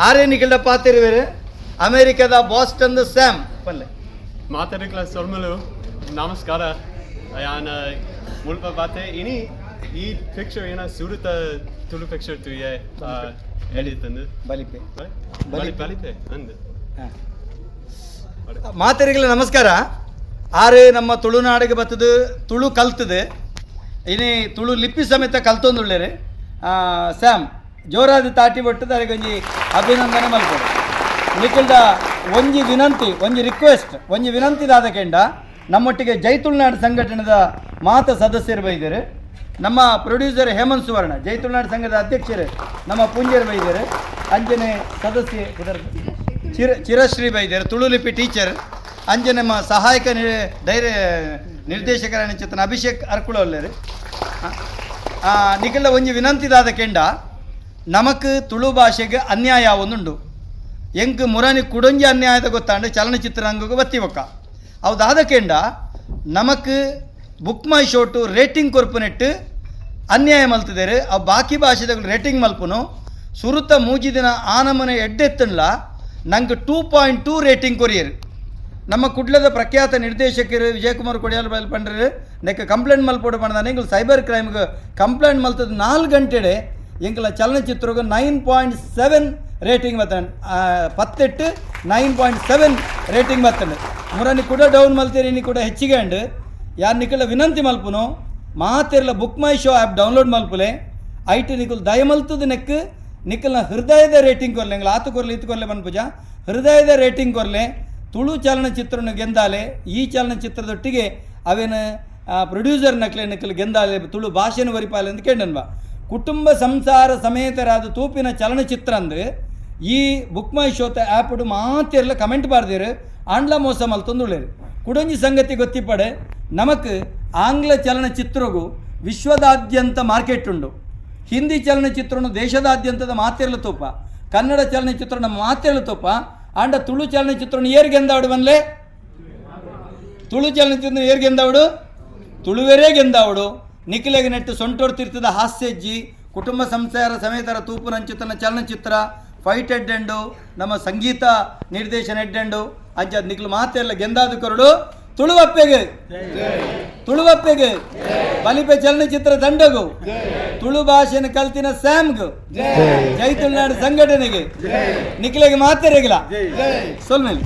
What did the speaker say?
ಆರೇ ನಿಖಿಲ್ಡ ಪಾತಿರುವೇರು ಅಮೆರಿಕದ Boston Sam ಪಲ್ಲೆ ಮಾತಾಡಕ್ಲ ಸೊಲ್ಮಲು ನಮಸ್ಕಾರ ಯಾನ ಮುಲ್ಪ ಬಾತೆ ಇನಿ ಈ ಪಿಕ್ಚರ್ ಏನ ಸುರುತ ತುಳು ಪಿಕ್ಚರ್ ತುಯೆ ಹೇಳಿತಂದು ಬಲಿಪೆ ಬಲಿಪೆ ಅಂದು ಮಾತರಿಗಳ ನಮಸ್ಕಾರ ಆರು ನಮ್ಮ ತುಳುನಾಡಿಗೆ ಬರ್ತದೆ ತುಳು ಕಲ್ತದೆ ಇನಿ ತುಳು ಲಿಪಿ ಸಮೇತ ಕಲ್ತೊಂದುಳ್ಳೇರು ಸ್ಯಾಮ್ ಜೋರಾದ ತಾಟಿ ಬಟ್ಟದ ಅದಕ್ಕೊಂಜಿ ಅಭಿನಂದನೆ ಮಲ್ಪಡು ನಿಖಿಲ್ಡ ಒಂಜಿ ವಿನಂತಿ ಒಂಜಿ ರಿಕ್ವೆಸ್ಟ್ ಒಂಜಿ ವಿನಂತಿದಾದ ಕೆಂಡ ನಮ್ಮೊಟ್ಟಿಗೆ ಜೈ ತುಳುನಾಡು ಸಂಘಟನೆದ ಮಾತ ಸದಸ್ಯರು ಬೈದರು ನಮ್ಮ ಪ್ರೊಡ್ಯೂಸರ್ ಹೇಮಂತ್ ಸುವರ್ಣ ಜೈ ತುಳುನಾಡು ಸಂಘದ ಅಧ್ಯಕ್ಷರು ನಮ್ಮ ಪುಂಜರು ಬೈದರು ಅಂಜನೆ ಸದಸ್ಯೆ ಚಿರಶ್ರೀ ಬೈದರು ತುಳು ಲಿಪಿ ಟೀಚರ್ ಅಂಜೆ ನಮ್ಮ ಸಹಾಯಕ ನಿರ್ದೇಶಕರ ಚಿತ್ರನ ಅಭಿಷೇಕ್ ಅರ್ಕುಳೊಲ್ಲೇರು ನಿಖಿಲ್ಡ ಒಂಜಿ ವಿನಂತಿದಾದ ಕೆಂಡ ನಮಕ್ ತುಳು ಭಾಷೆಗೆ ಅನ್ಯಾಯ ಒಂದುಂಡು ಎಂಕ್ ಮುರಾನಿ ಕುಡೊಂಜಿ ಅನ್ಯಾಯದ ಗೊತ್ತಾಂಡು ಚಲನಚಿತ್ರ ರಂಗಕ್ಕೆ ಬತ್ತಿ ಬೊಕ್ಕ ಅವದಾದ ಕೆಂಡ ನಮಕ್ ಬುಕ್ ಮೈ ಶೋಟು ರೇಟಿಂಗ್ ಕೊರ್ಪುನೆಟ್ಟು ಅನ್ಯಾಯ ಮಲ್ತಿದ್ದೇರು ಅವು ಬಾಕಿ ಭಾಷೆದಾಗ ರೇಟಿಂಗ್ ಮಲ್ಪುನು ಸುರುತ ಮೂಜಿದಿನ ಆನಮನೆ ಎಡ್ಡೆತ್ತನ್ಲ ನಂಗೆ 2.2 ರೇಟಿಂಗ್ ಕೊರಿಯರು ನಮ್ಮ ಕುಡ್ಲದ ಪ್ರಖ್ಯಾತ ನಿರ್ದೇಶಕರು ವಿಜಯಕುಮಾರ್ ಕೊಡಿಯಾಲ್ ಬಯಲು ಪಂಡ್ರೆ ನೆಕ್ ಕಂಪ್ಲೇಂಟ್ ಮಲ್ಪೋಡು ಪಂಡ ಎಂಗಳು ಸೈಬರ್ ಕ್ರೈಮ್ಗೆ ಕಂಪ್ಲೇಂಟ್ ಮಲ್ತದ 4 ಗಂಟೆಡೆ ಎಂಕಲ ಚಲನಚಿತ್ರಗೆ 9.7 ರೇಟಿಂಗ್ ಬತ್ತಂಡು 9.7 ರೇಟಿಂಗ್ ಬತ್ತಂಡು ಮುರಾನಿ ಕೂಡ ಡೌನ್ ಮಲ್ತೀರಿ ಇನ್ನು ಕೂಡ ಹೆಚ್ಚಿಗೆ ಅಂಡು ಯಾರು ನಿಖಿಲ ವಿನಂತಿ ಮಲ್ಪುನು ಮಾತಿರಲ book my show app download ಮಲ್ಪುಲೆ ಐಟಿ ನಿಖಲ್ ದಯಮಲ್ತದ ನೆಕ್ ನಿಖಲ್ನ ಹೃದಯದ ರೇಟಿಂಗ್ ಕೊರಲೆ ಎಂಗ್ಲ ಆತು ಕೊರಲೆ ಇತ್ತು ಕೊರಲೆ ಬನ್ಪುಜ ಹೃದಯದ ರೇಟಿಂಗ್ ಕೊರಲೆ ತುಳು ಚಲನಚಿತ್ರನ ಗೆಂದಾಲೆ ಈ ಚಲನಚಿತ್ರದೊಟ್ಟಿಗೆ ಅವೇನು ಪ್ರೊಡ್ಯೂಸರ್ ನಕ್ಲೆ ನಿಖಲ್ ಗೆಂದಾಲೆ ತುಳು ಭಾಷೆನ ವರಿಪಾಲೆ ಅಂತ ಕೇಳನ್ವಾ ಕುಟುಂಬ ಸಂಸಾರ ಸಮೇತರಾದ ತೂಪಿನ ಚಲನಚಿತ್ರ ಅಂದ್ರೆ ಈ ಬುಕ್ ಮೈ ಶೋತ ಆ್ಯಪ್ಡು ಮಾತೆಲ್ಲ ಕಮೆಂಟ್ ಬಾರ್ದಿರು ಆಂಡ್ಲ ಮೋಸ ಮಲ್ತೊಂದುಳ್ಳೇರು ಕುಡೊಂಜಿ ಸಂಗತಿ ಗೊತ್ತಿಪ್ಪಡೆ ನಮಕ್ ಆಂಗ್ಲ ಚಲನಚಿತ್ರಗೂ ವಿಶ್ವದಾದ್ಯಂತ ಮಾರ್ಕೆಟ್ ಉಂಡು ಹಿಂದಿ ಚಲನಚಿತ್ರನು ದೇಶದಾದ್ಯಂತದ ಮಾತೆಲ್ಲ ತೋಪ ಕನ್ನಡ ಚಲನಚಿತ್ರನ ಮಾತೆಲ್ಲ ತೋಪ ಆಂಡ ತುಳು ಚಲನಚಿತ್ರನ ಏರ್ ಗೆಂದಾವಡು ಬನ್ಲೆ ತುಳು ಚಲನಚಿತ್ರ ಏರ್ ಗೆಂದಾವಡು ತುಳುವೆರೇ ಗೆಂದಾವಡು ನಿಖಿಲೆಗೆ ನೆಟ್ಟು ಸೊಂಟೋಡ್ತಿರ್ತದ ಹಾಸ್ಯಜ್ಜಿ ಕುಟುಂಬ ಸಂಸಾರ ಸಮೇತರ ತೂಪುನಂಚಿತನ ಚಲನಚಿತ್ರ ಫೈಟ್ ಎಡ್ಡೆಂಡು ನಮ್ಮ ಸಂಗೀತ ನಿರ್ದೇಶನ ಎಡ್ಡೆಂಡು ಅಂಚದ ನಿಖಿಲು ಮಾತೆಲ್ಲ ಗೆಂದಾದ ಕೊರಡು ತುಳುವಪ್ಪೆಗೆ ಬಲಿಪೆ ಚಲನಚಿತ್ರ ತಂಡಗು ತುಳು ಭಾಷೆನ ಕಲ್ತಿನ ಸ್ಯಾಮ್ಗು ಜೈ ತುಳುನಾಡು ಸಂಘಟನೆಗೆ ನಿಖಿಲೆಗೆ ಮಾತೆರೆಗಿಲ್ಲ ಸೊಲ್ಮೇಲೆ